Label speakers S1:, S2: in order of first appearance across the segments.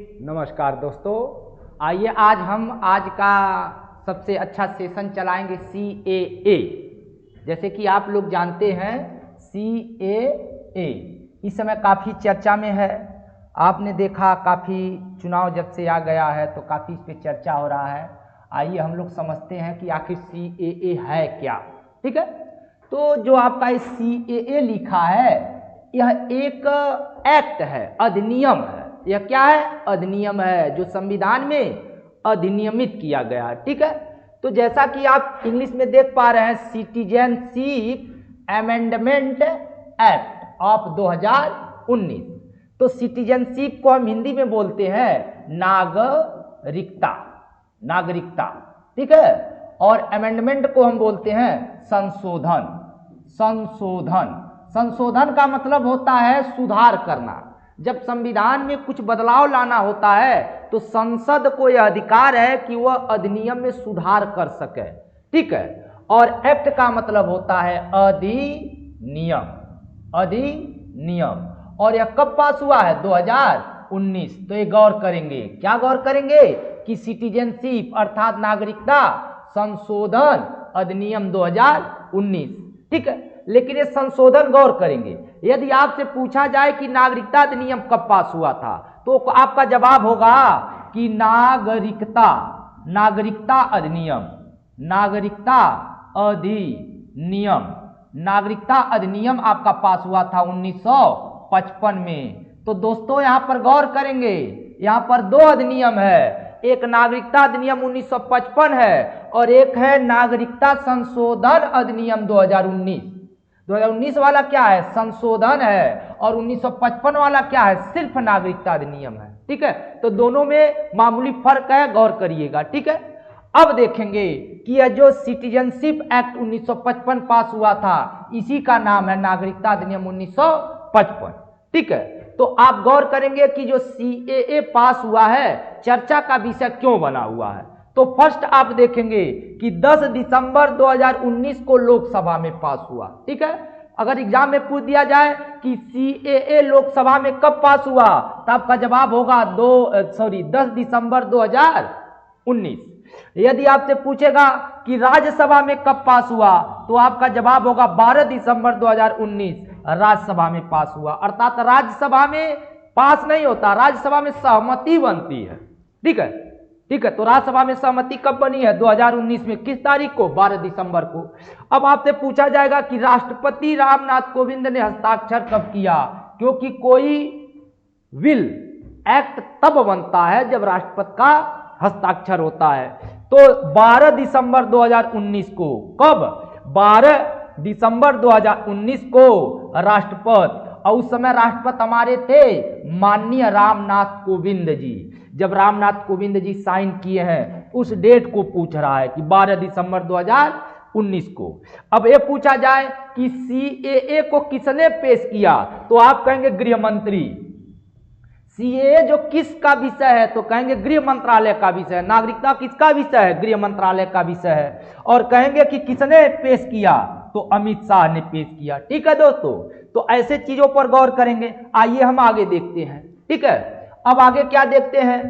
S1: नमस्कार दोस्तों, आइए आज हम आज का सबसे अच्छा सेशन चलाएंगे CAA। जैसे कि आप लोग जानते हैं CAA इस समय काफ़ी चर्चा में है। आपने देखा काफ़ी चुनाव जब से आ गया है तो काफ़ी इस पर चर्चा हो रहा है। आइए हम लोग समझते हैं कि आखिर CAA है क्या। ठीक है, तो जो आपका इस CAA लिखा है यह एक एक्ट है, अधिनियम है। यह क्या है? अधिनियम है जो संविधान में अधिनियमित किया गया है। ठीक है, तो जैसा कि आप इंग्लिश में देख पा रहे हैं, सिटीजनशिप अमेंडमेंट एक्ट ऑफ 2019। तो सिटीजनशिप को हम हिंदी में बोलते हैं नागरिकता, नागरिकता। ठीक है, और अमेंडमेंट को हम बोलते हैं संशोधन, संशोधन। संशोधन का मतलब होता है सुधार करना। जब संविधान में कुछ बदलाव लाना होता है तो संसद को यह अधिकार है कि वह अधिनियम में सुधार कर सके। ठीक है, और एक्ट का मतलब होता है अधिनियम, अधिनियम। और यह कब पास हुआ है? 2019। तो ये गौर करेंगे, क्या गौर करेंगे कि सिटीजनशिप अर्थात नागरिकता संशोधन अधिनियम 2019। ठीक है, लेकिन ये संशोधन गौर करेंगे। यदि आपसे पूछा जाए कि नागरिकता अधिनियम कब पास हुआ था तो आपका जवाब होगा कि नागरिकता, नागरिकता अधिनियम, नागरिकता अधिनियम, नागरिकता अधिनियम आपका पास हुआ था 1955 में। तो दोस्तों यहां पर गौर करेंगे, यहां पर दो अधिनियम है, एक नागरिकता अधिनियम 1955 है और एक है नागरिकता संशोधन अधिनियम 2019। 2019 वाला क्या है? संशोधन है, और 1955 वाला क्या है? सिर्फ नागरिकता अधिनियम है। ठीक है, तो दोनों में मामूली फर्क है, गौर करिएगा। ठीक है, अब देखेंगे कि यह जो सिटीजनशिप एक्ट 1955 पास हुआ था इसी का नाम है नागरिकता अधिनियम 1955। ठीक है, तो आप गौर करेंगे कि जो CAA पास हुआ है चर्चा का विषय क्यों बना हुआ है। तो फर्स्ट आप देखेंगे कि 10 दिसंबर 2019 को लोकसभा में पास हुआ। ठीक है, अगर एग्जाम में पूछ दिया जाए कि CAA लोकसभा में कब पास हुआ तो आपका जवाब होगा 10 दिसंबर 2019। यदि आपसे पूछेगा कि राज्यसभा में कब पास हुआ तो आपका जवाब होगा 12 दिसंबर 2019 राज्यसभा में पास हुआ। अर्थात राज्यसभा में पास नहीं होता, राज्यसभा में सहमति बनती है। ठीक है, ठीक है, तो राज्यसभा में सहमति कब बनी है? 2019 में। किस तारीख को? 12 दिसंबर को। अब आपसे पूछा जाएगा कि राष्ट्रपति रामनाथ कोविंद ने हस्ताक्षर कब किया, क्योंकि कोई विल एक्ट तब बनता है जब राष्ट्रपति का हस्ताक्षर होता है। तो 12 दिसंबर 2019 को, कब? 12 दिसंबर 2019 को राष्ट्रपति, और उस समय राष्ट्रपति हमारे थे माननीय रामनाथ कोविंद जी। जब रामनाथ कोविंद जी साइन किए हैं उस डेट को पूछ रहा है कि 12 दिसंबर 2019 को। अब ये पूछा जाए कि CAA को किसने पेश किया तो आप कहेंगे गृह मंत्री। CAA जो किसका विषय है तो कहेंगे गृह मंत्रालय का विषय है। नागरिकता किसका विषय है? गृह मंत्रालय का विषय है। और कहेंगे कि किसने पेश किया तो अमित शाह ने पेश किया। ठीक है दोस्तों, तो ऐसे चीजों पर गौर करेंगे। आइए हम आगे देखते हैं। ठीक है, अब आगे क्या देखते हैं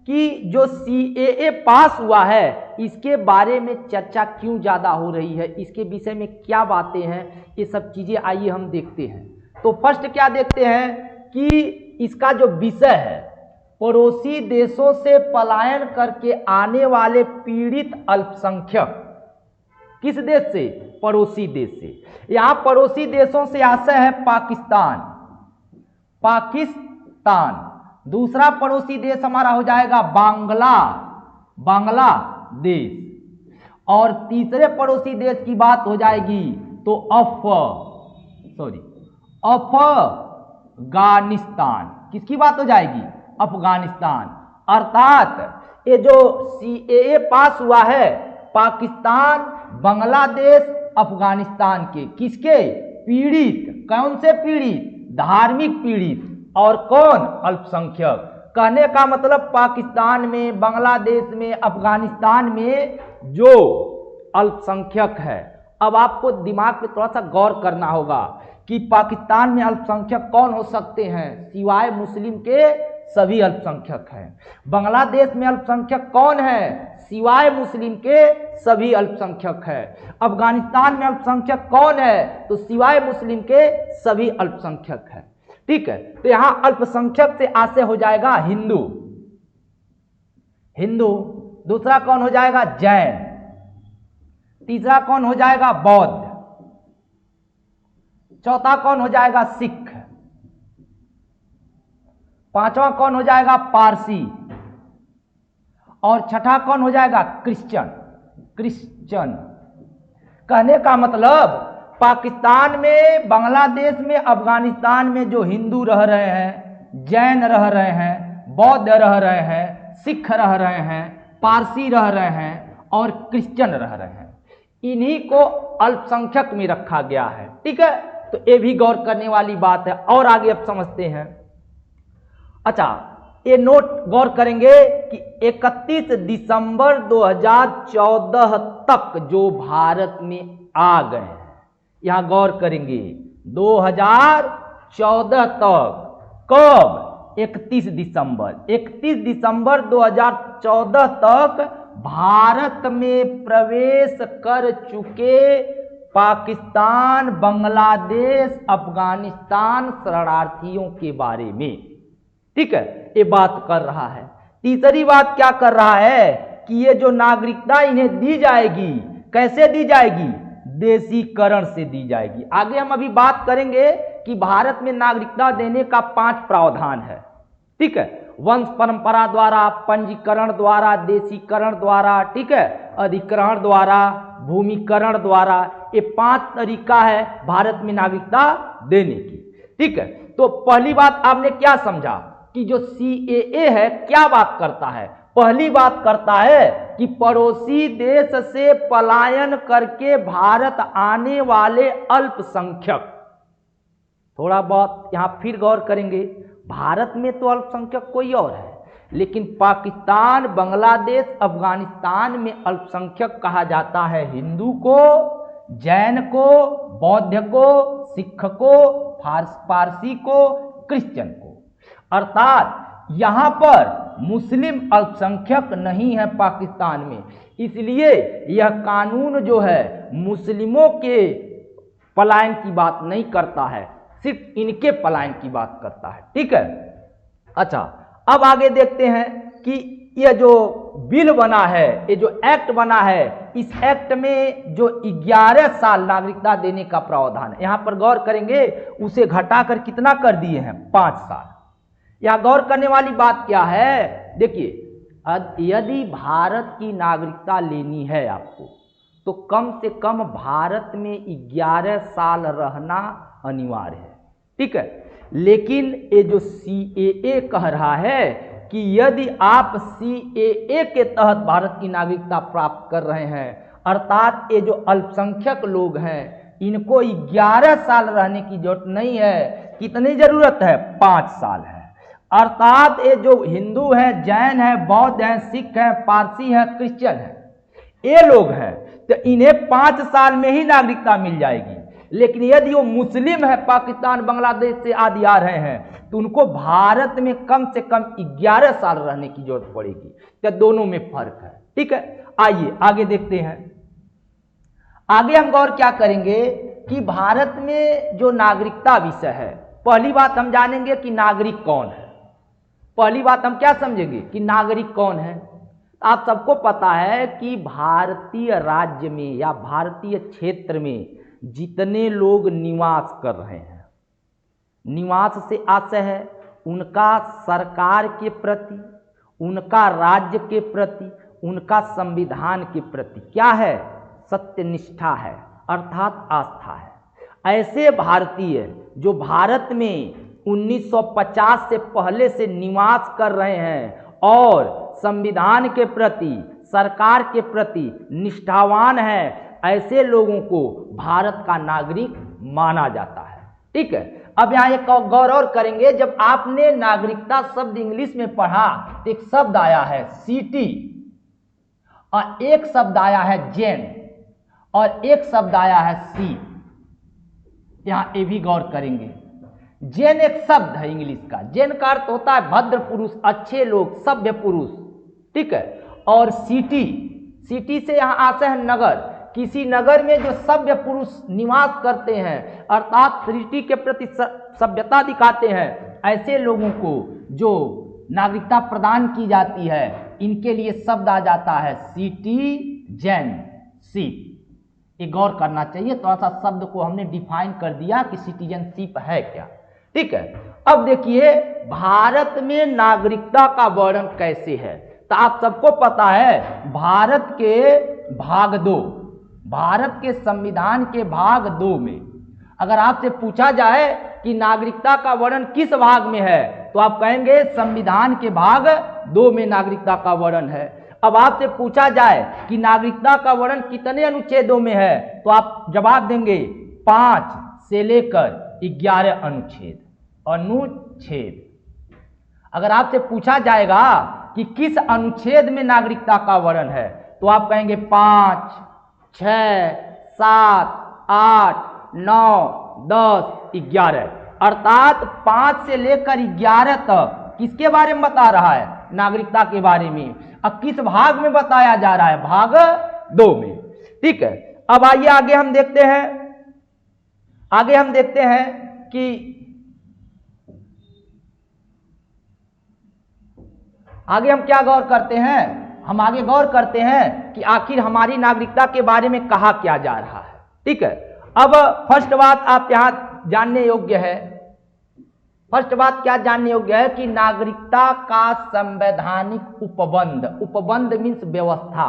S1: कि जो CAA पास हुआ है इसके बारे में चर्चा क्यों ज्यादा हो रही है, इसके विषय में क्या बातें हैं, ये सब चीजें आइए हम देखते हैं। तो फर्स्ट क्या देखते हैं कि इसका जो विषय है, पड़ोसी देशों से पलायन करके आने वाले पीड़ित अल्पसंख्यक। किस देश से? पड़ोसी देश से। यहां पड़ोसी देशों से आशय है पाकिस्तान, पाकिस्तान। दूसरा पड़ोसी देश हमारा हो जाएगा बांग्लादेश। और तीसरे पड़ोसी देश की बात हो जाएगी तो अफगानिस्तान। किसकी बात हो जाएगी? अफगानिस्तान। अर्थात ये जो CAA पास हुआ है पाकिस्तान, बांग्लादेश, अफगानिस्तान के किसके? पीड़ित। कौन से पीड़ित? धार्मिक पीड़ित। और कौन? अल्पसंख्यक। कहने का मतलब पाकिस्तान में, बांग्लादेश में, अफगानिस्तान में जो अल्पसंख्यक है। अब आपको दिमाग पे थोड़ा सा गौर करना होगा कि पाकिस्तान में अल्पसंख्यक कौन हो सकते हैं सिवाय मुस्लिम के? सभी अल्पसंख्यक हैं। बांग्लादेश में अल्पसंख्यक कौन है? सिवाय मुस्लिम के सभी अल्पसंख्यक है। अफगानिस्तान में अल्पसंख्यक कौन है? तो सिवाय मुस्लिम के सभी अल्पसंख्यक है। ठीक है, तो यहां अल्पसंख्यक से आशय हो जाएगा हिंदू, हिंदू। दूसरा कौन हो जाएगा? जैन। तीसरा कौन हो जाएगा? बौद्ध। चौथा कौन हो जाएगा? सिख। पांचवा कौन हो जाएगा? पारसी। और छठा कौन हो जाएगा? क्रिश्चियन। क्रिश्चियन कहने का मतलब पाकिस्तान में, बांग्लादेश में, अफगानिस्तान में जो हिंदू रह रहे हैं, जैन रह रहे हैं, बौद्ध रह रहे हैं, सिख रह रहे हैं, पारसी रह रहे हैं और क्रिश्चियन रह रहे हैं, इन्हीं को अल्पसंख्यक में रखा गया है। ठीक है, तो ये भी गौर करने वाली बात है। और आगे अब समझते हैं। अच्छा, ये नोट गौर करेंगे कि 31 दिसंबर 2014 तक जो भारत में आ गए हैं, यहां गौर करेंगे 2014 तक। कब? 31 दिसंबर। 31 दिसंबर 2014 तक भारत में प्रवेश कर चुके पाकिस्तान, बांग्लादेश, अफगानिस्तान शरणार्थियों के बारे में, ठीक है, ये बात कर रहा है। तीसरी बात क्या कर रहा है कि ये जो नागरिकता इन्हें दी जाएगी, कैसे दी जाएगी? देशीकरण से दी जाएगी। आगे हम अभी बात करेंगे कि भारत में नागरिकता देने का 5 प्रावधान है। ठीक है, वंश परंपरा द्वारा, पंजीकरण द्वारा, देशीकरण द्वारा, ठीक है, अधिग्रहण द्वारा, भूमिकरण द्वारा, ये 5 तरीका है भारत में नागरिकता देने की। ठीक है, तो पहली बात आपने क्या समझा कि जो CAA है क्या बात करता है? पहली बात करता है कि पड़ोसी देश से पलायन करके भारत आने वाले अल्पसंख्यक, थोड़ा बहुत यहां फिर गौर करेंगे, भारत में तो अल्पसंख्यक कोई और है, लेकिन पाकिस्तान, बांग्लादेश, अफगानिस्तान में अल्पसंख्यक कहा जाता है हिंदू को, जैन को, बौद्ध को, सिख को, पारसी को, क्रिश्चियन को। अर्थात यहां पर मुस्लिम अल्पसंख्यक नहीं है पाकिस्तान में, इसलिए यह कानून जो है मुस्लिमों के पलायन की बात नहीं करता है, सिर्फ इनके पलायन की बात करता है। ठीक है, अच्छा, अब आगे देखते हैं कि यह जो बिल बना है, ये जो एक्ट बना है, इस एक्ट में जो 11 साल नागरिकता देने का प्रावधान है, यहां पर गौर करेंगे, उसे घटाकर कितना कर दिए हैं? 5 साल। यहां गौर करने वाली बात क्या है? देखिए, यदि भारत की नागरिकता लेनी है आपको, तो कम से कम भारत में 11 साल रहना अनिवार्य है। ठीक है, लेकिन ये जो CAA कह रहा है कि यदि आप CAA के तहत भारत की नागरिकता प्राप्त कर रहे हैं, अर्थात ये जो अल्पसंख्यक लोग हैं, इनको 11 साल रहने की जरूरत नहीं है। कितनी जरूरत है? 5 साल है। अर्थात ये जो हिंदू हैं, जैन हैं, बौद्ध हैं, सिख हैं, पारसी हैं, क्रिश्चियन हैं, ये लोग हैं, तो इन्हें 5 साल में ही नागरिकता मिल जाएगी। लेकिन यदि वो मुस्लिम है, पाकिस्तान, बांग्लादेश से आदि आ रहे हैं, तो उनको भारत में कम से कम 11 साल रहने की जरूरत पड़ेगी। तो दोनों में फर्क है। ठीक है, आइए आगे देखते हैं। आगे हम गौर क्या करेंगे कि भारत में जो नागरिकता विषय है, पहली बात हम जानेंगे कि नागरिक कौन है। पहली बात हम क्या समझेंगे कि नागरिक कौन है? आप सबको पता है कि भारतीय राज्य में या भारतीय क्षेत्र में जितने लोग निवास कर रहे हैं, निवास से आशय है उनका सरकार के प्रति, उनका राज्य के प्रति, उनका संविधान के प्रति क्या है? सत्यनिष्ठा है, अर्थात आस्था है। ऐसे भारतीय जो भारत में 1950 से पहले से निवास कर रहे हैं और संविधान के प्रति, सरकार के प्रति निष्ठावान है, ऐसे लोगों को भारत का नागरिक माना जाता है। ठीक है, अब यहाँ एक गौर और करेंगे, जब आपने नागरिकता शब्द इंग्लिश में पढ़ा तो एक शब्द आया है सिटी, और एक शब्द आया है जैन, और एक शब्द आया है सी। यहां ये भी गौर करेंगे, जैन एक शब्द है इंग्लिश का। जैन का अर्थ होता है भद्र पुरुष, अच्छे लोग, सभ्य पुरुष, ठीक है। और सिटी, सिटी से यहाँ आशय है नगर, किसी नगर में जो सभ्य पुरुष निवास करते हैं अर्थात सिटी के प्रति सभ्यता दिखाते हैं, ऐसे लोगों को जो नागरिकता प्रदान की जाती है, इनके लिए शब्द आ जाता है सिटीजनशिप। ये गौर करना चाहिए, थोड़ा सा शब्द को हमने डिफाइन कर दिया कि सिटीजनशिप है क्या, ठीक है। अब देखिए भारत में नागरिकता का वर्णन कैसे है। तो आप सबको पता है भारत के भाग 2, भारत के संविधान के भाग 2 में अगर आपसे पूछा जाए कि नागरिकता का वर्णन किस भाग में है, तो आप कहेंगे संविधान के भाग 2 में नागरिकता का वर्णन है। अब आपसे पूछा जाए कि नागरिकता का वर्णन कितने अनुच्छेदों में है, तो आप जवाब देंगे 5 से लेकर 11 अनुच्छेद। अगर आपसे पूछा जाएगा कि किस अनुच्छेद में नागरिकता का वर्णन है, तो आप कहेंगे 5, 6, 7, 8, 9, 10, 11, अर्थात 5 से लेकर 11 तक किसके बारे में बता रहा है, नागरिकता के बारे में। अब किस भाग में बताया जा रहा है, भाग 2 में, ठीक है। अब आइए आगे हम देखते हैं कि आगे हम क्या गौर करते हैं, हम आगे गौर करते हैं कि आखिर हमारी नागरिकता के बारे में कहा क्या जा रहा है, ठीक है। अब फर्स्ट बात आप यहां जानने योग्य है, फर्स्ट बात क्या जानने योग्य है कि नागरिकता का संवैधानिक उपबंध, उपबंध मीन्स व्यवस्था,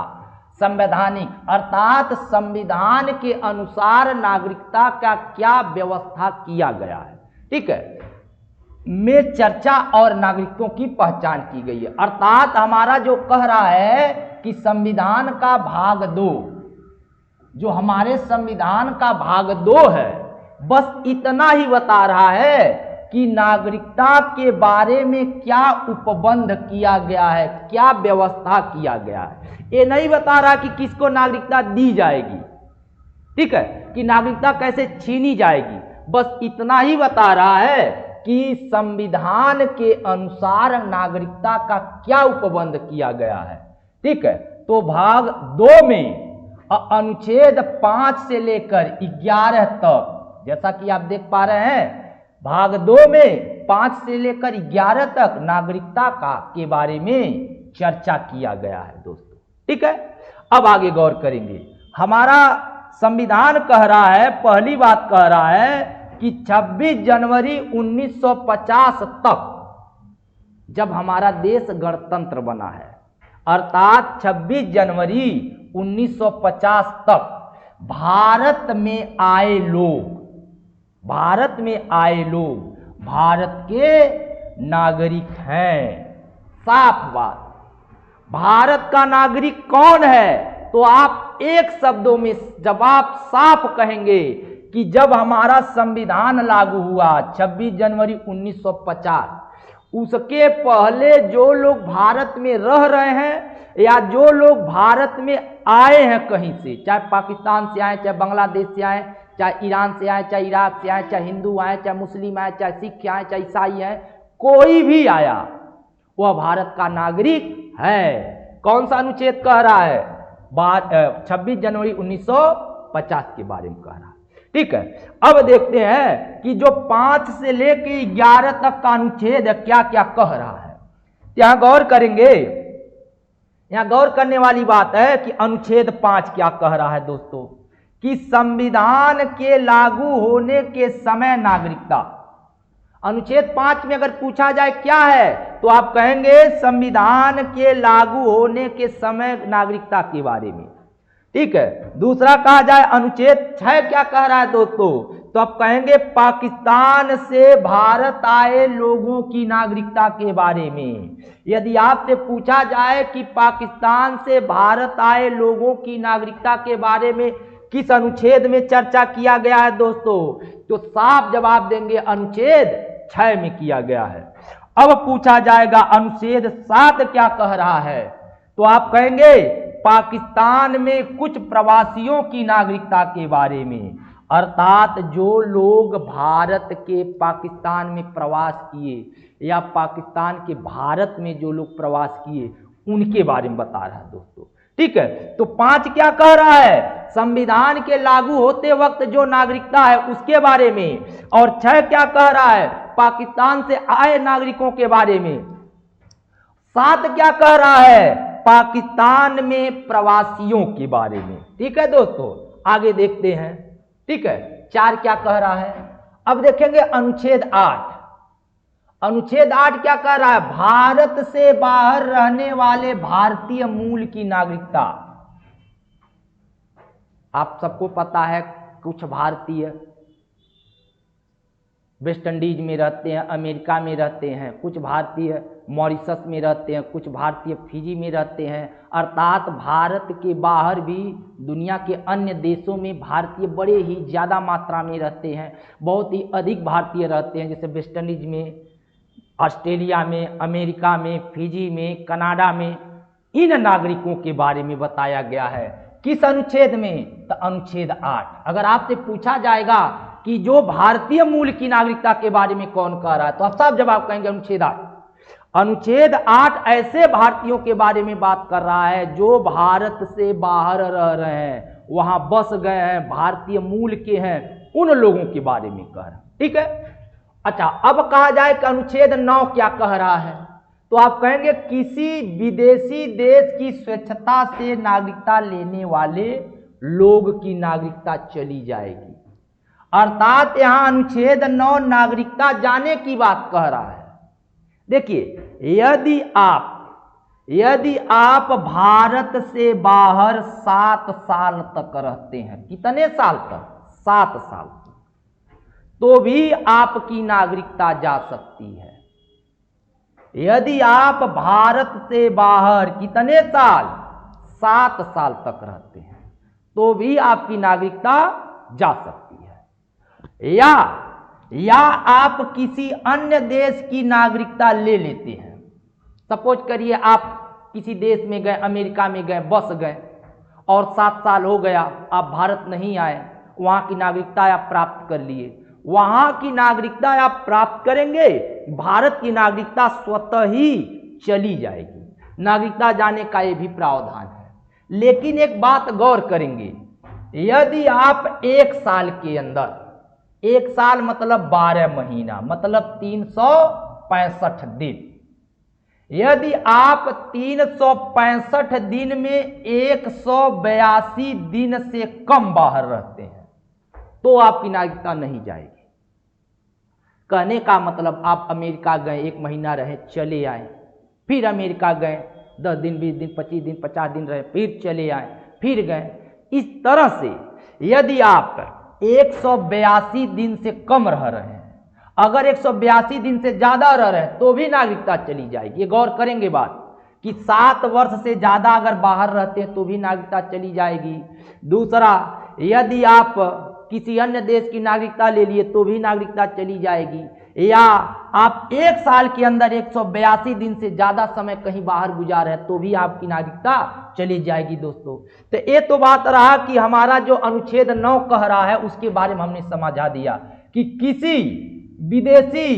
S1: संवैधानिक अर्थात संविधान के अनुसार नागरिकता का क्या व्यवस्था किया गया है, ठीक है, में चर्चा और नागरिकों की पहचान की गई है। अर्थात हमारा जो कह रहा है कि संविधान का भाग 2, जो हमारे संविधान का भाग 2 है, बस इतना ही बता रहा है कि नागरिकता के बारे में क्या उपबंध किया गया है, क्या व्यवस्था किया गया है। ये नहीं बता रहा कि किसको नागरिकता दी जाएगी, ठीक है, कि नागरिकता कैसे छीनी जाएगी, बस इतना ही बता रहा है कि संविधान के अनुसार नागरिकता का क्या उपबंध किया गया है, ठीक है। तो भाग 2 में अनुच्छेद 5 से लेकर 11 तक, जैसा कि आप देख पा रहे हैं, भाग 2 में 5 से लेकर 11 तक नागरिकता का के बारे में चर्चा किया गया है दोस्तों, ठीक है। अब आगे गौर करेंगे, हमारा संविधान कह रहा है, पहली बात कह रहा है कि 26 जनवरी 1950 तक, जब हमारा देश गणतंत्र बना है, अर्थात 26 जनवरी 1950 तक भारत में आए लोग, भारत में आए लोग भारत के नागरिक हैं। साफ बात, भारत का नागरिक कौन है, तो आप एक शब्दों में जवाब साफ कहेंगे कि जब हमारा संविधान लागू हुआ 26 जनवरी 1950, उसके पहले जो लोग भारत में रह रहे हैं या जो लोग भारत में आए हैं कहीं से, चाहे पाकिस्तान से आए, चाहे बांग्लादेश से आए, चाहे ईरान से आए, चाहे इराक से आए, चाहे हिंदू आए, चाहे मुस्लिम आए, चाहे सिख आए, चाहे ईसाई आए, कोई भी आया वह भारत का नागरिक है। कौन सा अनुच्छेद कह रहा है, 26 जनवरी 1950 के बारे में कह रहा है, ठीक है। अब देखते हैं कि जो 5 से लेकर 11 तक का अनुच्छेद क्या क्या कह रहा है। यहां गौर करेंगे, यहां गौर करने वाली बात है कि अनुच्छेद 5 क्या कह रहा है दोस्तों, कि संविधान के लागू होने के समय नागरिकता। अनुच्छेद 5 में अगर पूछा जाए क्या है, तो आप कहेंगे संविधान के लागू होने के समय नागरिकता के बारे में, ठीक है। दूसरा कहा जाए अनुच्छेद 6 क्या कह रहा है दोस्तों, तो आप कहेंगे पाकिस्तान से भारत आए लोगों की नागरिकता के बारे में। यदि आपसे पूछा जाए कि पाकिस्तान से भारत आए लोगों की नागरिकता के बारे में किस अनुच्छेद में चर्चा किया गया है दोस्तों, तो साफ जवाब देंगे अनुच्छेद 6 में किया गया है। अब पूछा जाएगा अनुच्छेद 7 क्या कह रहा है, तो आप कहेंगे पाकिस्तान में कुछ प्रवासियों की नागरिकता के बारे में। अर्थात जो लोग भारत के पाकिस्तान में प्रवास किए या पाकिस्तान के भारत में जो लोग प्रवास किए उनके बारे में बता रहा है दोस्तों। ठीक है, तो 5 क्या कह रहा है, संविधान के लागू होते वक्त जो नागरिकता है उसके बारे में, और 6 क्या कह रहा है, पाकिस्तान से आए नागरिकों के बारे में। 7 क्या कह रहा है, पाकिस्तान में प्रवासियों के बारे में। ठीक है दोस्तों, आगे देखते हैं। ठीक है, 4 क्या कह रहा है, अब देखेंगे अनुच्छेद 8। अनुच्छेद 8 क्या कह रहा है, भारत से बाहर रहने वाले भारतीय मूल की नागरिकता। आप सबको पता है कुछ भारतीय वेस्ट इंडीज में रहते हैं, अमेरिका में रहते हैं, कुछ भारतीय मॉरिशस में रहते हैं, कुछ भारतीय फिजी में रहते हैं। अर्थात भारत के बाहर भी दुनिया के अन्य देशों में भारतीय बड़े ही ज़्यादा मात्रा में रहते हैं, बहुत ही अधिक भारतीय रहते हैं, जैसे वेस्ट इंडीज में, ऑस्ट्रेलिया में, अमेरिका में, फिजी में, कनाडा में। इन नागरिकों के बारे में बताया गया है किस अनुच्छेद में, तो अनुच्छेद 8। अगर आपसे पूछा जाएगा कि जो भारतीय मूल की नागरिकता के बारे में कौन कह रहा है, तो आप सब जवाब कहेंगे अनुच्छेद 8। अनुच्छेद 8 ऐसे भारतीयों के बारे में बात कर रहा है जो भारत से बाहर रह रहे हैं, वहां बस गए हैं, भारतीय मूल के हैं, उन लोगों के बारे में कह रहा है। ठीक है, अच्छा, अब कहा जाए कि अनुच्छेद 9 क्या कह रहा है, तो आप कहेंगे किसी विदेशी देश की स्वेच्छता से नागरिकता लेने वाले लोग की नागरिकता चली जाएगी। अर्थात यहां अनुच्छेद 9 नागरिकता जाने की बात कह रहा है। देखिए, यदि आप भारत से बाहर 7 साल तक रहते हैं, कितने साल तक, 7 साल तक, तो भी आपकी नागरिकता जा सकती है। यदि आप भारत से बाहर कितने साल, 7 साल तक रहते हैं, तो भी आपकी नागरिकता जा सकती है। या आप किसी अन्य देश की नागरिकता ले लेते हैं। सपोज करिए आप किसी देश में गए, अमेरिका में गए, बस गए, और 7 साल हो गया, आप भारत नहीं आए, वहां की नागरिकता आप प्राप्त कर लिए। वहां की नागरिकता आप प्राप्त करेंगे, भारत की नागरिकता स्वतः ही चली जाएगी। नागरिकता जाने का यह भी प्रावधान है। लेकिन एक बात गौर करेंगे, यदि आप 1 साल के अंदर, 1 साल मतलब 12 महीना, मतलब 365 दिन, यदि आप 365 दिन में 182 दिन से कम बाहर रहते हैं, तो आपकी नागरिकता नहीं जाएगी। कहने का मतलब, आप अमेरिका गए, 1 महीना रहे, चले आए, फिर अमेरिका गए, 10 दिन, 20 दिन, 25 दिन, 50 दिन रहे, फिर चले आए, फिर गए। इस तरह से यदि आप 182 दिन से कम रह रहे हैं, अगर 182 दिन से ज्यादा रह रहे हैं, तो भी नागरिकता चली जाएगी। ये गौर करेंगे बात कि 7 वर्ष से ज्यादा अगर बाहर रहते हैं तो भी नागरिकता चली जाएगी। दूसरा, यदि आप किसी अन्य देश की नागरिकता ले लिए तो भी नागरिकता चली जाएगी। या आप 1 साल के अंदर 182 दिन से ज्यादा समय कहीं बाहर गुजार है, तो भी आपकी नागरिकता चली जाएगी। दोस्तों, तो ये तो बात रहा कि हमारा जो अनुच्छेद 9 कह रहा है उसके बारे में हमने समझा दिया कि किसी विदेशी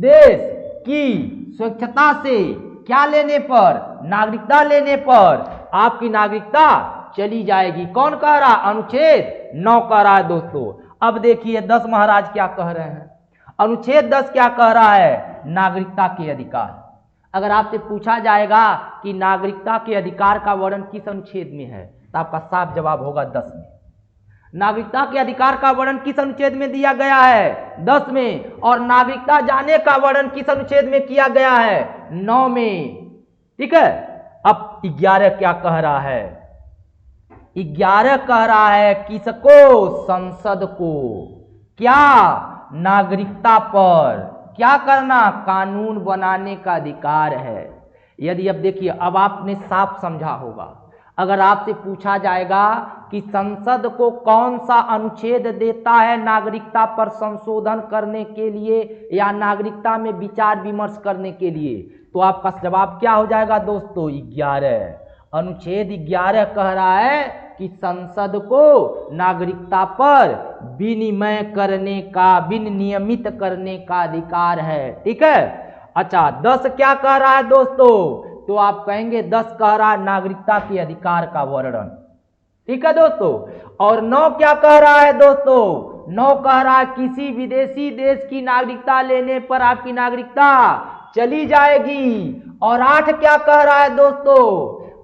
S1: देश की स्वेच्छता से क्या लेने पर, नागरिकता लेने पर आपकी नागरिकता चली जाएगी। कौन कह रहा, अनुच्छेद 9 कह रहा है। दोस्तों, अब देखिए 10 महाराज क्या कह रहे हैं। अनुच्छेद 10 क्या कह रहा है, नागरिकता के अधिकार। अगर आपसे पूछा जाएगा कि नागरिकता के अधिकार का वर्णन किस अनुच्छेद में है, तो आपका साफ जवाब होगा 10 में। नागरिकता के अधिकार का वर्णन किस अनुच्छेद में दिया गया है, 10 में। और नागरिकता जाने का वर्णन किस अनुच्छेद में किया गया है, 9 में। ठीक है, अब 11 क्या कह रहा है, 11 कह रहा है किसको, संसद को, क्या, नागरिकता पर क्या करना, कानून बनाने का अधिकार है। यदि अब देखिए, अब आपने साफ समझा होगा, अगर आपसे पूछा जाएगा कि संसद को कौन सा अनुच्छेद देता है नागरिकता पर संशोधन करने के लिए या नागरिकता में विचार विमर्श करने के लिए, तो आपका जवाब क्या हो जाएगा दोस्तों, 11। अनुच्छेद 11 कह रहा है कि संसद को नागरिकता पर विनियमित करने का अधिकार है। ठीक है। अच्छा, 10 क्या कह रहा है दोस्तों? तो आप कहेंगे 10 कह रहा है नागरिकता के अधिकार का वर्णन। ठीक है दोस्तों। और 9 क्या कह रहा है दोस्तों? 9 कह रहा है किसी विदेशी देश की नागरिकता लेने पर आपकी नागरिकता चली जाएगी। और 8 क्या कह रहा है दोस्तों?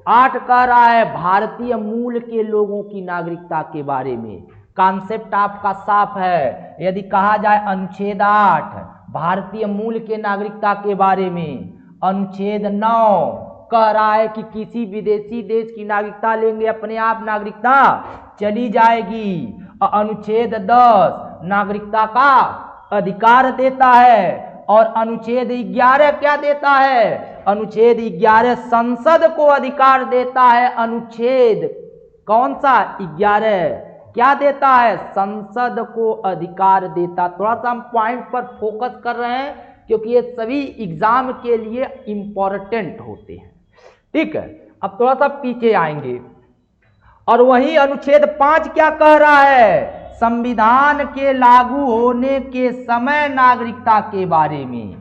S1: 8 कह रहा है भारतीय मूल के लोगों की नागरिकता के बारे में। कॉन्सेप्ट आपका साफ है। यदि कहा जाए अनुच्छेद 8 भारतीय मूल के नागरिकता के बारे में, अनुच्छेद 9 कह रहा है कि किसी विदेशी देश की नागरिकता लेंगे अपने आप नागरिकता चली जाएगी। और अनुच्छेद 10 नागरिकता का अधिकार देता है। और अनुच्छेद 11 क्या देता है? अनुच्छेद 11 संसद को अधिकार देता है। अनुच्छेद कौन सा? 11 क्या देता है? संसद को अधिकार देता। थोड़ा सा हम पॉइंट पर फोकस कर रहे हैं क्योंकि ये सभी एग्जाम के लिए इंपॉर्टेंट होते हैं। ठीक है। अब थोड़ा सा पीछे आएंगे और वही अनुच्छेद 5 क्या कह रहा है? संविधान के लागू होने के समय नागरिकता के बारे में।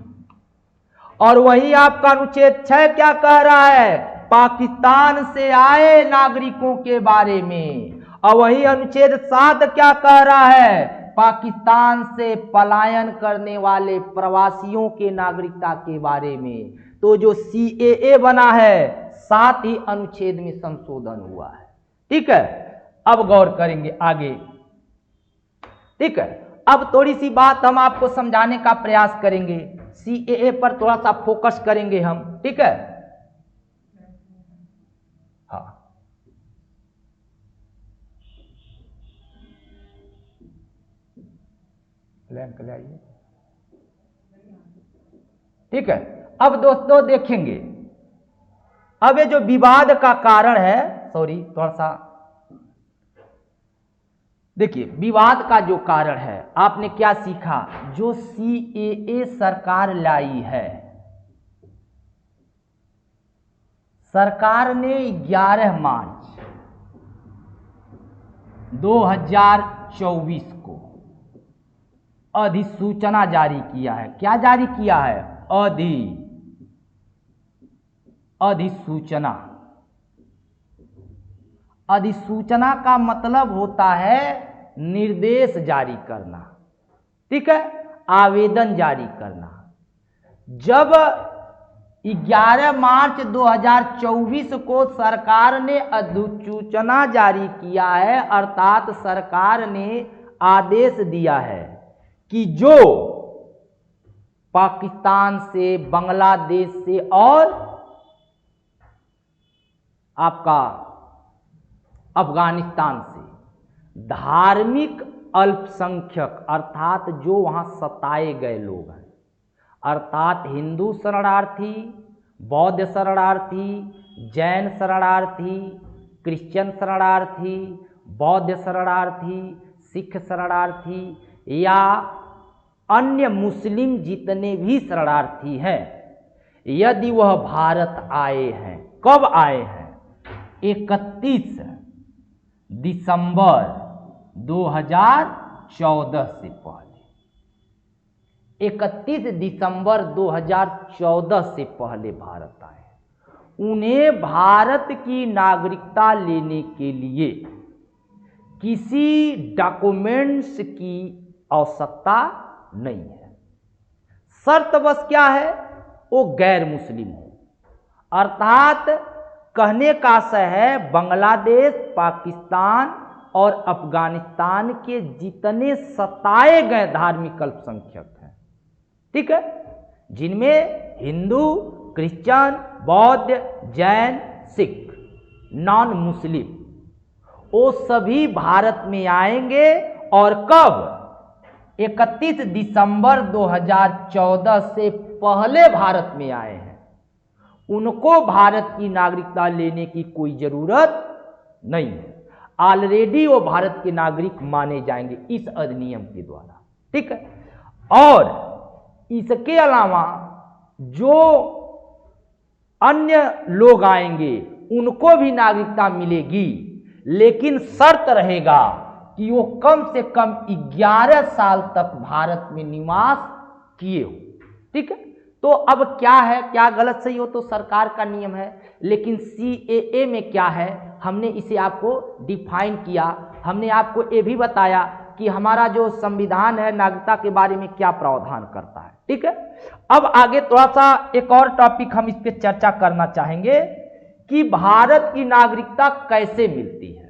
S1: और वही आपका अनुच्छेद 6 क्या कह रहा है? पाकिस्तान से आए नागरिकों के बारे में। और वही अनुच्छेद 7 क्या कह रहा है? पाकिस्तान से पलायन करने वाले प्रवासियों के नागरिकता के बारे में। तो जो CAA बना है 7 ही अनुच्छेद में संशोधन हुआ है। ठीक है। अब गौर करेंगे आगे। ठीक है। अब थोड़ी सी बात हम आपको समझाने का प्रयास करेंगे। CAA पर थोड़ा सा फोकस करेंगे हम। ठीक है। हाँ, लैंप ले आइए। ठीक है। अब दोस्तों देखेंगे, अब ये जो विवाद का कारण है, सॉरी थोड़ा सा देखिए, विवाद का जो कारण है, आपने क्या सीखा? जो CAA सरकार लाई है, सरकार ने 11 मार्च 2024 को अधिसूचना जारी किया है। क्या जारी किया है? अधिसूचना। अधिसूचना का मतलब होता है निर्देश जारी करना। ठीक है। आवेदन जारी करना। जब 11 मार्च 2024 को सरकार ने अधिसूचना जारी किया है, अर्थात सरकार ने आदेश दिया है कि जो पाकिस्तान से, बांग्लादेश से और आपका अफगानिस्तान से धार्मिक अल्पसंख्यक, अर्थात जो वहां सताए गए लोग हैं, अर्थात हिंदू शरणार्थी, बौद्ध शरणार्थी, जैन शरणार्थी, क्रिश्चियन शरणार्थी, बौद्ध शरणार्थी, सिख शरणार्थी या अन्य मुस्लिम जितने भी शरणार्थी हैं, यदि वह भारत आए हैं, कब आए हैं? 31 दिसंबर 2014 से पहले। 31 दिसंबर 2014 से पहले भारत आए। उन्हें भारत की नागरिकता लेने के लिए किसी डॉक्यूमेंट्स की आवश्यकता नहीं है। शर्त बस क्या है? वो गैर मुस्लिम हो। अर्थात कहने का आशय है बांग्लादेश, पाकिस्तान और अफगानिस्तान के जितने सताए गए धार्मिक अल्पसंख्यक हैं, ठीक है, जिनमें हिंदू, क्रिश्चियन, बौद्ध, जैन, सिख, नॉन मुस्लिम, वो सभी भारत में आएंगे। और कब? 31 दिसंबर 2014 से पहले भारत में आए हैं, उनको भारत की नागरिकता लेने की कोई जरूरत नहीं है। ऑलरेडी वो भारत के नागरिक माने जाएंगे इस अधिनियम के द्वारा, ठीक है। और इसके अलावा जो अन्य लोग आएंगे उनको भी नागरिकता मिलेगी, लेकिन शर्त रहेगा कि वो कम से कम 11 साल तक भारत में निवास किए हो। ठीक है, तो अब क्या है, क्या गलत सही हो तो सरकार का नियम है, लेकिन CAA में क्या है हमने इसे आपको डिफाइन किया। हमने आपको ये भी बताया कि हमारा जो संविधान है नागरिकता के बारे में क्या प्रावधान करता है। ठीक है, अब आगे थोड़ा सा एक और टॉपिक हम इस पे चर्चा करना चाहेंगे कि भारत की नागरिकता कैसे मिलती है।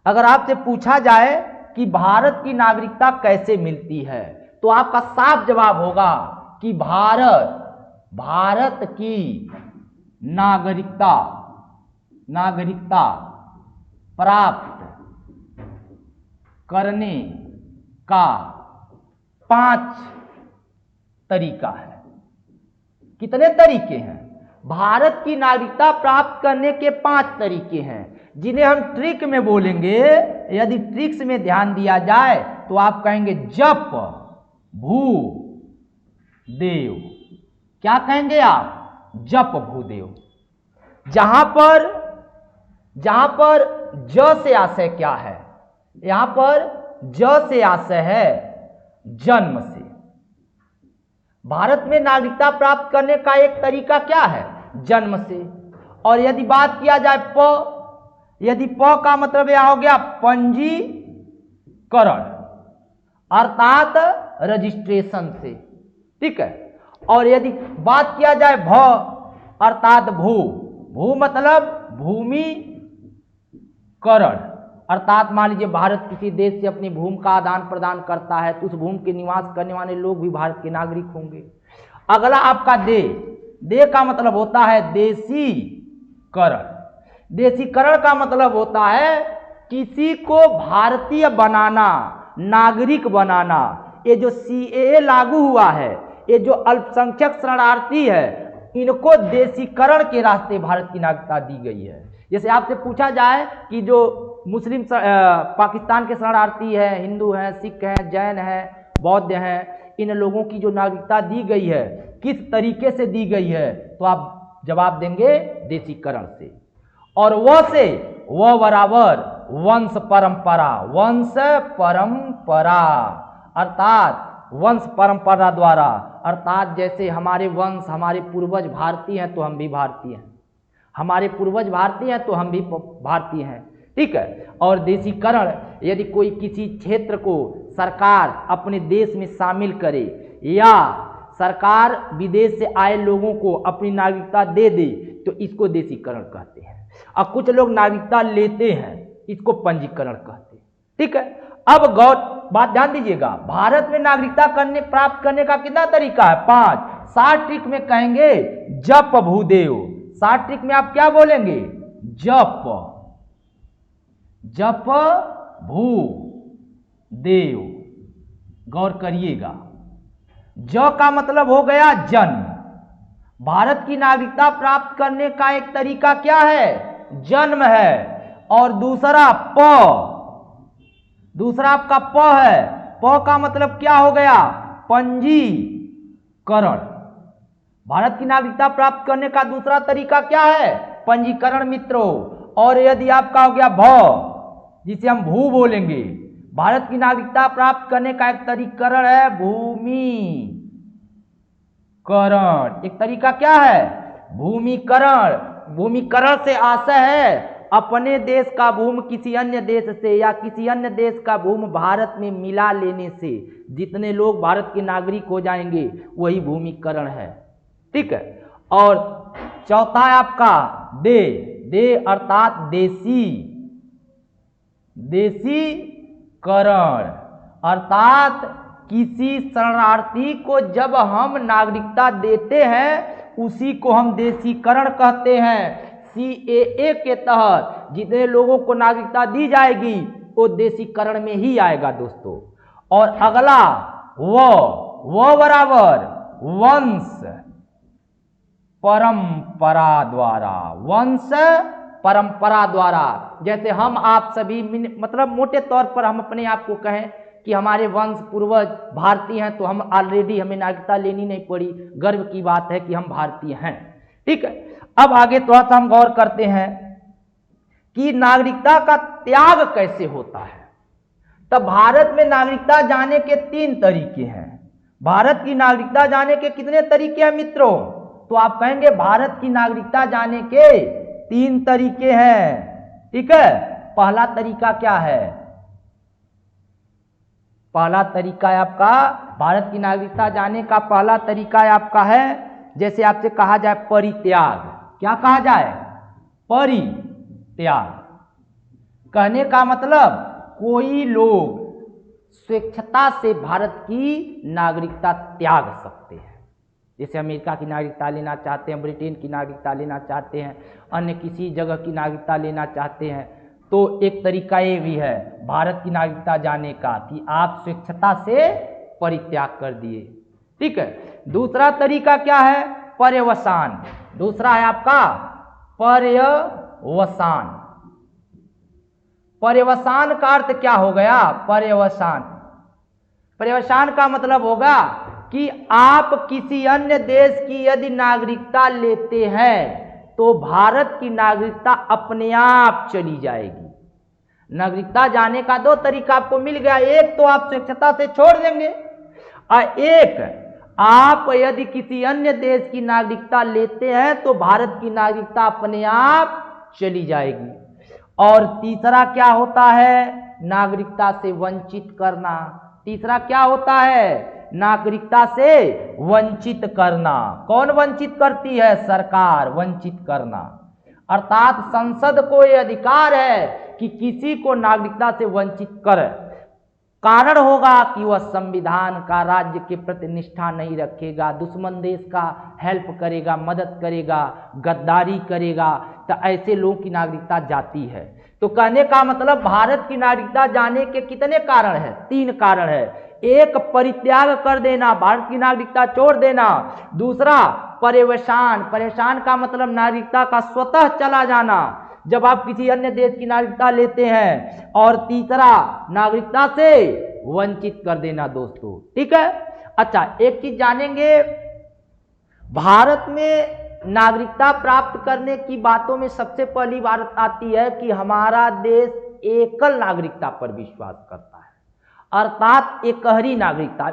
S1: अगर आपसे पूछा जाए कि भारत की नागरिकता कैसे मिलती है तो आपका साफ जवाब होगा कि भारत की नागरिकता प्राप्त करने का 5 तरीका है। कितने तरीके हैं? भारत की नागरिकता प्राप्त करने के 5 तरीके हैं, जिन्हें हम ट्रिक में बोलेंगे। यदि ट्रिक्स में ध्यान दिया जाए तो आप कहेंगे जप भू देव। क्या कहेंगे आप? जप भूदेव। जहां पर ज से आशय क्या है? यहां पर ज से आशय है जन्म से। भारत में नागरिकता प्राप्त करने का एक तरीका क्या है? जन्म से। और यदि बात किया जाए यदि प का मतलब यह हो गया पंजीकरण अर्थात रजिस्ट्रेशन से। ठीक है, और यदि बात किया जाए भ अर्थात भू मतलब भूमिकरण अर्थात मान लीजिए भारत किसी देश से अपनी भूमि का आदान प्रदान करता है तो उस भूमि के निवास करने वाले लोग भी भारत के नागरिक होंगे। अगला आपका दे का मतलब होता है देशीकरण। देशीकरण का मतलब होता है किसी को भारतीय बनाना, नागरिक बनाना। ये जो CAA लागू हुआ है, ये जो अल्पसंख्यक शरणार्थी है, इनको देशीकरण के रास्ते भारत की नागरिकता दी गई है। जैसे आपसे पूछा जाए कि जो मुस्लिम पाकिस्तान के शरणार्थी हैं, हिंदू हैं, सिख हैं, जैन हैं, बौद्ध हैं, इन लोगों की जो नागरिकता दी गई है किस तरीके से दी गई है, तो आप जवाब देंगे देशीकरण से। और वह बराबर वंश परंपरा अर्थात वंश परंपरा द्वारा, अर्थात जैसे हमारे वंश, हमारे पूर्वज भारतीय हैं तो हम भी भारतीय हैं, हमारे पूर्वज भारतीय हैं तो हम भी भारतीय हैं। ठीक है, और देशीकरण यदि कोई किसी क्षेत्र को सरकार अपने देश में शामिल करे या सरकार विदेश से आए लोगों को अपनी नागरिकता दे दे तो इसको देशीकरण कहते हैं। अब कुछ लोग नागरिकता लेते हैं, इसको पंजीकरण कहते हैं। ठीक है, अब बात ध्यान दीजिएगा, भारत में नागरिकता प्राप्त करने का कितना तरीका है? 5। 60 ट्रिक में कहेंगे जप भूदेव। 60 ट्रिक में आप क्या बोलेंगे? जप भू देव। गौर करिएगा, ज का मतलब हो गया जन्म। भारत की नागरिकता प्राप्त करने का एक तरीका क्या है? जन्म है। और दूसरा आपका प है। प का मतलब क्या हो गया? पंजीकरण। भारत की नागरिकता प्राप्त करने का दूसरा तरीका क्या है? पंजीकरण मित्रों। और यदि आपका हो गया भ, जिसे हम भू बोलेंगे, भारत की नागरिकता प्राप्त करने का एक तरीकरण है भूमिकरण। एक तरीका क्या है? भूमिकरण। भूमिकरण से आशय है अपने देश का भूमि किसी अन्य देश से या किसी अन्य देश का भूमि भारत में मिला लेने से जितने लोग भारत के नागरिक हो जाएंगे वही भूमिकरण है। ठीक है, और चौथा है आपका दे अर्थात देशीकरण अर्थात किसी शरणार्थी को जब हम नागरिकता देते हैं उसी को हम देशीकरण कहते हैं। CAA के तहत जितने लोगों को नागरिकता दी जाएगी वो देशीकरण में ही आएगा दोस्तों। और अगला वो बराबर वंश परंपरा द्वारा। जैसे हम आप सभी मतलब मोटे तौर पर हम अपने आप को कहें कि हमारे वंश पूर्वज भारतीय हैं तो हम ऑलरेडी हमें नागरिकता लेनी नहीं पड़ी, गर्व की बात है कि हम भारतीय हैं। ठीक है, अब आगे थोड़ा सा हम गौर करते हैं कि नागरिकता का त्याग कैसे होता है। तब भारत में नागरिकता जाने के 3 तरीके हैं। भारत की नागरिकता जाने के कितने तरीके हैं मित्रों? तो आप कहेंगे भारत की नागरिकता जाने के 3 तरीके हैं। ठीक है, पहला तरीका क्या है? पहला तरीका है आपका, भारत की नागरिकता जाने का पहला तरीका है आपका है, जैसे आपसे कहा जाए परित्याग। क्या कहा जाए? परित्याग। कहने का मतलब कोई लोग स्वेच्छता से भारत की नागरिकता त्याग सकते हैं। जैसे अमेरिका की नागरिकता लेना चाहते हैं, ब्रिटेन की नागरिकता लेना चाहते हैं, अन्य किसी जगह की नागरिकता लेना चाहते हैं, तो एक तरीका ये भी है भारत की नागरिकता जाने का कि आप स्वेच्छता से परित्याग कर दिए। ठीक है। दूसरा तरीका क्या है? पर्यवसान। दूसरा है आपका पर्यवसान। पर्यवसान का अर्थ क्या हो गया? पर्यवसान, पर्यवसान का मतलब होगा कि आप किसी अन्य देश की यदि नागरिकता लेते हैं तो भारत की नागरिकता अपने आप चली जाएगी। नागरिकता जाने का 2 तरीका आपको मिल गया। एक तो आप स्वेच्छता से छोड़ देंगे और एक आप यदि किसी अन्य देश की नागरिकता लेते हैं तो भारत की नागरिकता अपने आप चली जाएगी। और तीसरा क्या होता है? नागरिकता से वंचित करना। तीसरा क्या होता है? नागरिकता से वंचित करना। कौन वंचित करती है? सरकार वंचित करना। अर्थात संसद को यह अधिकार है कि किसी को नागरिकता से वंचित करे। कारण होगा कि वह संविधान का राज्य के प्रति निष्ठा नहीं रखेगा, दुश्मन देश का हेल्प करेगा, मदद करेगा, गद्दारी करेगा, तो ऐसे लोगों की नागरिकता जाती है। तो कहने का मतलब भारत की नागरिकता जाने के कितने कारण हैं? 3 कारण है। एक, परित्याग कर देना, भारत की नागरिकता छोड़ देना। दूसरा, पर्यवसान। पर्यवसान का मतलब नागरिकता का स्वतः चला जाना, जब आप किसी अन्य देश की नागरिकता लेते हैं। और तीसरा, नागरिकता से वंचित कर देना दोस्तों। ठीक है। अच्छा, एक चीज जानेंगे, भारत में नागरिकता प्राप्त करने की बातों में सबसे पहली बात आती है कि हमारा देश एकल नागरिकता पर विश्वास करता है, अर्थात एकहरी नागरिकता।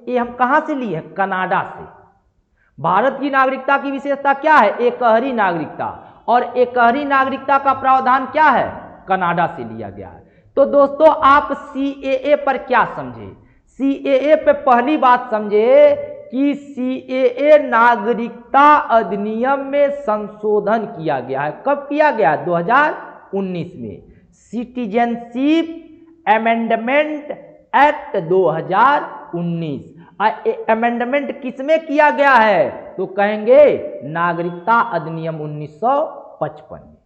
S1: ये हम कहां से लिए हैं? कनाडा से। भारत की नागरिकता की विशेषता क्या है? एकहरी नागरिकता। और एकहरी नागरिकता का प्रावधान क्या है? कनाडा से लिया गया है। तो दोस्तों आप सीएए पर क्या समझे? सीएए पे पहली बात समझे कि सीएए नागरिकता अधिनियम में संशोधन किया गया है। कब किया गया? 2019 में। Citizenship amendment act 2019। अमेंडमेंट किसमें किया गया है? तो कहेंगे नागरिकता अधिनियम 1955 में।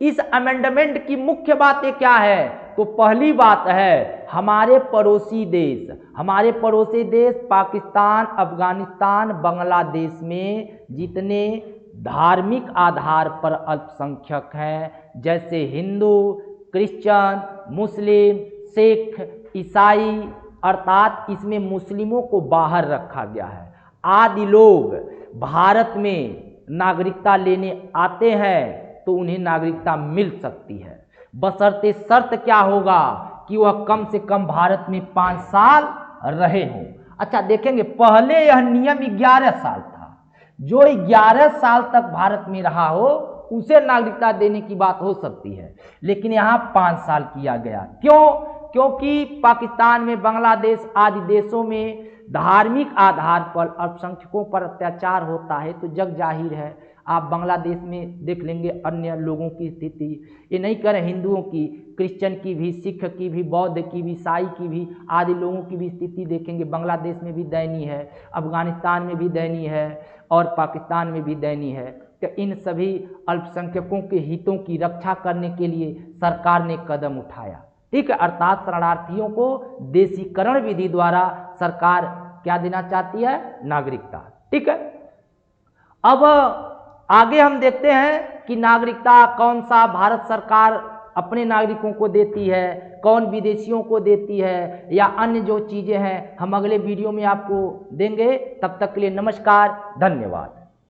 S1: इस अमेंडमेंट की मुख्य बातें क्या है? तो पहली बात है हमारे पड़ोसी देश पाकिस्तान, अफगानिस्तान, बांग्लादेश में जितने धार्मिक आधार पर अल्पसंख्यक हैं, जैसे हिंदू, क्रिश्चियन, मुस्लिम, सिख, ईसाई, अर्थात इसमें मुस्लिमों को बाहर रखा गया है। आदि लोग भारत में नागरिकता लेने आते हैं तो उन्हें नागरिकता मिल सकती है, बशर्ते शर्त क्या होगा कि वह कम से कम भारत में 5 साल रहे हों। अच्छा देखेंगे, पहले यह नियम 11 साल था। जो 11 साल तक भारत में रहा हो उसे नागरिकता देने की बात हो सकती है, लेकिन यहाँ 5 साल किया गया। क्यों? क्योंकि पाकिस्तान में, बांग्लादेश आदि देशों में धार्मिक आधार पर अल्पसंख्यकों पर अत्याचार होता है। तो जग जाहिर है, आप बांग्लादेश में देख लेंगे अन्य लोगों की स्थिति, ये नहीं करें हिंदुओं की, क्रिश्चियन की भी, सिख की भी, बौद्ध की भी, ईसाई की भी, आदि लोगों की भी स्थिति देखेंगे। बांग्लादेश में भी दयनीय है, अफगानिस्तान में भी दयनीय है और पाकिस्तान में भी दयनीय है। तो इन सभी अल्पसंख्यकों के हितों की रक्षा करने के लिए सरकार ने कदम उठाया। ठीक है, अर्थात शरणार्थियों को देशीकरण विधि द्वारा सरकार क्या देना चाहती है? नागरिकता। ठीक है। अब आगे हम देखते हैं कि नागरिकता कौन सा भारत सरकार अपने नागरिकों को देती है, कौन विदेशियों को देती है, या अन्य जो चीजें हैं हम अगले वीडियो में आपको देंगे। तब तक के लिए नमस्कार, धन्यवाद।